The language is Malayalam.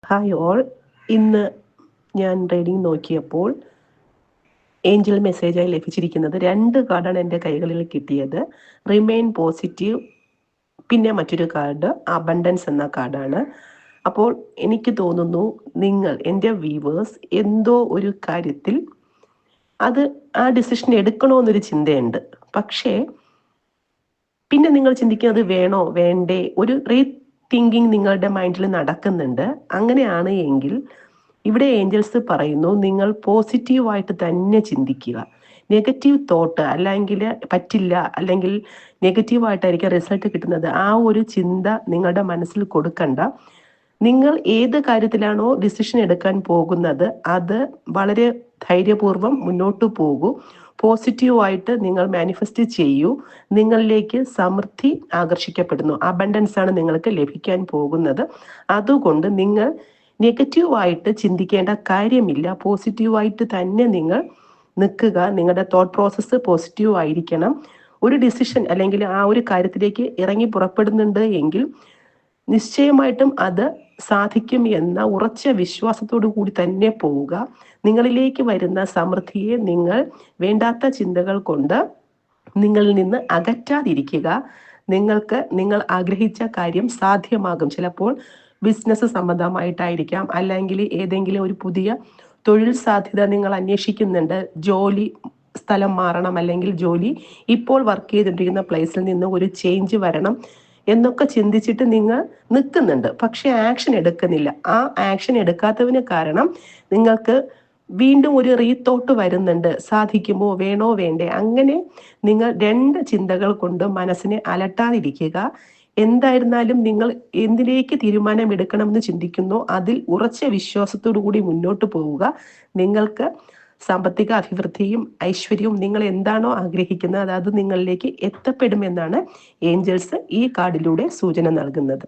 Hi all. ഇന്ന് ഞാൻ റീഡിംഗ് നോക്കിയപ്പോൾ ഏഞ്ചൽ മെസ്സേജായി ലഭിച്ചിരിക്കുന്നത് 2 കാർഡാണ് എൻ്റെ കൈകളിൽ കിട്ടിയത്. റിമെയിൻ പോസിറ്റീവ്, പിന്നെ മറ്റൊരു കാർഡ് അബണ്ടൻസ് എന്ന കാർഡാണ്. അപ്പോൾ എനിക്ക് തോന്നുന്നു നിങ്ങൾ എൻ്റെ വ്യൂവേഴ്സ് എന്തോ ഒരു കാര്യത്തിൽ അത് ആ ഡിസിഷൻ എടുക്കണമെന്നൊരു ചിന്തയുണ്ട്. പക്ഷേ പിന്നെ നിങ്ങൾ ചിന്തിക്കുന്നത് വേണോ വേണ്ടേ, ഒരു തിങ്കിങ് നിങ്ങളുടെ മൈൻഡിൽ നടക്കുന്നുണ്ട്. അങ്ങനെയാണ് എങ്കിൽ ഇവിടെ ഏഞ്ചൽസ് പറയുന്നു നിങ്ങൾ പോസിറ്റീവായിട്ട് തന്നെ ചിന്തിക്കുക. നെഗറ്റീവ് തോട്ട് അല്ലെങ്കിൽ പറ്റില്ല അല്ലെങ്കിൽ നെഗറ്റീവായിട്ടായിരിക്കും റിസൾട്ട് കിട്ടുന്നത്, ആ ഒരു ചിന്ത നിങ്ങളുടെ മനസ്സിൽ കൊടുക്കണ്ട. നിങ്ങൾ ഏത് കാര്യത്തിലാണോ ഡിസിഷൻ എടുക്കാൻ പോകുന്നത് അത് വളരെ ധൈര്യപൂർവ്വം മുന്നോട്ട് പോകൂ. പോസിറ്റീവായിട്ട് നിങ്ങൾ മാനിഫെസ്റ്റ് ചെയ്യൂ. നിങ്ങളിലേക്ക് സമൃദ്ധി ആകർഷിക്കപ്പെടുന്നു. അബണ്ടൻസ് ആണ് നിങ്ങൾക്ക് ലഭിക്കാൻ പോകുന്നത്. അതുകൊണ്ട് നിങ്ങൾ നെഗറ്റീവായിട്ട് ചിന്തിക്കേണ്ട കാര്യമില്ല. പോസിറ്റീവായിട്ട് തന്നെ നിങ്ങൾ നിൽക്കുക. നിങ്ങളുടെ തോട്ട് പ്രോസസ്സ് പോസിറ്റീവ് ആയിരിക്കണം. ഒരു ഡിസിഷൻ അല്ലെങ്കിൽ ആ ഒരു കാര്യത്തിലേക്ക് ഇറങ്ങി പുറപ്പെടുന്നുണ്ട് എങ്കിൽ നിശ്ചയമായിട്ടും അത് സാധിക്കും എന്ന ഉറച്ച വിശ്വാസത്തോടു കൂടി തന്നെ പോവുക. നിങ്ങളിലേക്ക് വരുന്ന സമൃദ്ധിയെ നിങ്ങൾ വേണ്ടാത്ത ചിന്തകൾ കൊണ്ട് നിങ്ങളിൽ നിന്ന് അകറ്റാതിരിക്കുക. നിങ്ങൾ ആഗ്രഹിച്ച കാര്യം സാധ്യമാകും. ചിലപ്പോൾ ബിസിനസ് സംബന്ധമായിട്ടായിരിക്കാം, അല്ലെങ്കിൽ ഏതെങ്കിലും ഒരു പുതിയ തൊഴിൽ സാധ്യത നിങ്ങൾ അന്വേഷിക്കുന്നുണ്ട്. ജോലി സ്ഥലം മാറണം, അല്ലെങ്കിൽ ജോലി ഇപ്പോൾ വർക്ക് ചെയ്തിട്ടിരിക്കുന്ന പ്ലേസിൽ നിന്ന് ഒരു ചേഞ്ച് വരണം എന്നൊക്കെ ചിന്തിച്ചിട്ട് നിങ്ങൾ നിൽക്കുന്നുണ്ട്. പക്ഷെ ആക്ഷൻ എടുക്കുന്നില്ല. ആ ആക്ഷൻ എടുക്കാത്തതിന് കാരണം നിങ്ങൾക്ക് വീണ്ടും ഒരു റീത്തോട്ട് വരുന്നുണ്ട്. സാധിക്കുമോ, വേണോ വേണ്ടേ, അങ്ങനെ നിങ്ങൾ 2 ചിന്തകൾ കൊണ്ട് മനസ്സിനെ അലട്ടാതിരിക്കുക. എന്തായിരുന്നാലും നിങ്ങൾ എന്തിലേക്ക് തീരുമാനം എടുക്കണമെന്ന് ചിന്തിക്കുന്നോ അതിൽ ഉറച്ച വിശ്വാസത്തോടു കൂടി മുന്നോട്ട് പോവുക. നിങ്ങൾക്ക് സാമ്പത്തിക അഭിവൃദ്ധിയും ഐശ്വര്യവും നിങ്ങൾ എന്താണോ ആഗ്രഹിക്കുന്നത് അത് നിങ്ങളിലേക്ക് എത്തപ്പെടുമെന്നാണ് ഏഞ്ചൽസ് ഈ കാർഡിലൂടെ സൂചന നൽകുന്നത്.